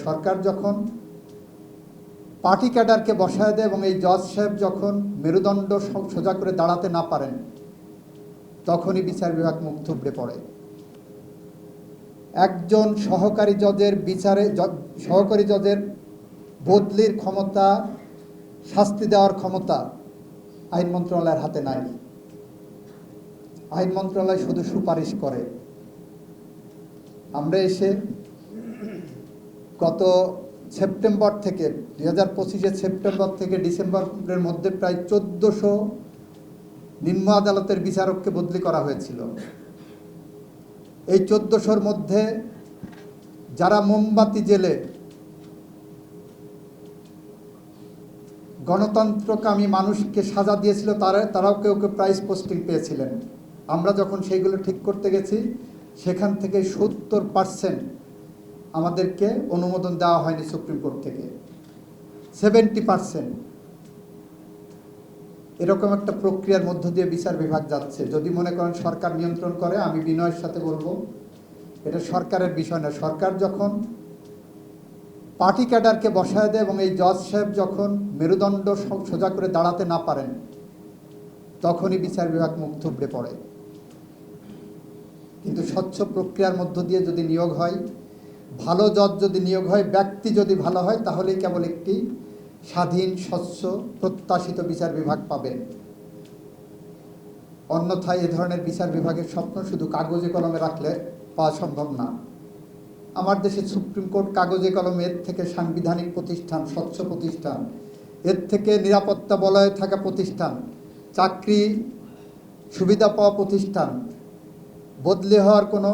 সরকার যখন পার্টি ক্যাডারকে বসায় দেয় এবং এই জজ সাহেব যখন মেরুদণ্ড সোজা করে দাঁড়াতে না পারেন, তখনই বিচার বিভাগ মুখ থুবড়ে পড়ে। একজন সহকারী জজের বদলির ক্ষমতা, শাস্তি দেওয়ার ক্ষমতা আইন মন্ত্রণালয়ের হাতে নাই। আইন মন্ত্রণালয় শুধু সুপারিশ করে। আমরা এসে গত সেপ্টেম্বর থেকে 2025-এর সেপ্টেম্বর থেকে ডিসেম্বরের মধ্যে প্রায় 1400 নিম্ন আদালতের বিচারককে বদলি করা হয়েছিল। এই 1400-র মধ্যে যারা মোমবাতি জেলে গণতন্ত্রকামী মানুষকে সাজা দিয়েছিল তারাও কেউ কেউ প্রাইজ পোস্টিং পেয়েছিলেন। আমরা যখন সেইগুলো ঠিক করতে গেছি, সেখান থেকে 70% আমাদেরকে অনুমোদন দেওয়া হয়নি সুপ্রিম কোর্ট থেকে। 70% এরকম একটা প্রক্রিয়ার মধ্য দিয়ে বিচার বিভাগ যাচ্ছে। যদি মনে করেন সরকার নিয়ন্ত্রণ করে, আমি বিনয়ের সাথে বলবো এটা সরকারের বিষয় না। সরকার যখন পার্টি ক্যাডারকে বসায় দেয় এবং এই জজ সাহেব যখন মেরুদণ্ড সোজা করে দাঁড়াতে না পারেন, তখনই বিচার বিভাগ মুখ থুবড়ে পড়ে। কিন্তু স্বচ্ছ প্রক্রিয়ার মধ্য দিয়ে যদি নিয়োগ হয়, ভালো জজ যদি নিয়োগ হয়, ব্যক্তি যদি ভালো হয়, তাহলেই কেবল একটি স্বাধীন, স্বচ্ছ, প্রত্যাশিত বিচার বিভাগ পাবেন। অন্যথায় এ ধরনের বিচার বিভাগের স্বপ্ন শুধু কাগজে কলমে রাখলে পাওয়া সম্ভব না। আমার দেশে সুপ্রিম কোর্ট কাগজে কলমে, এর থেকে সাংবিধানিক প্রতিষ্ঠান, স্বচ্ছ প্রতিষ্ঠান, এর থেকে নিরাপত্তা বলয়ে থাকা প্রতিষ্ঠান, চাকরি সুবিধা পাওয়া প্রতিষ্ঠান, বদলি হওয়ার কোনো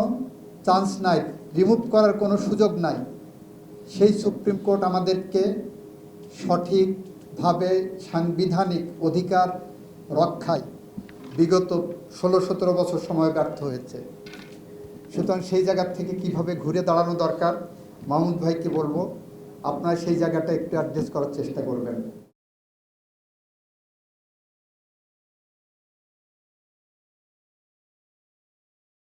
চান্স নাই, রিমুভ করার কোনো সুযোগ নাই। সেই সুপ্রিম কোর্ট আমাদেরকে সঠিকভাবে সাংবিধানিক অধিকার রক্ষায় বিগত 16-17 বছর সময় ব্যর্থ হয়েছে। সুতরাং সেই জায়গা থেকে কিভাবে ঘুরে দাঁড়ানো দরকার, মাহমুদ ভাইকে বলবো আপনারা সেই জায়গাটা একটু অ্যাডজাস্ট করার চেষ্টা করবেন।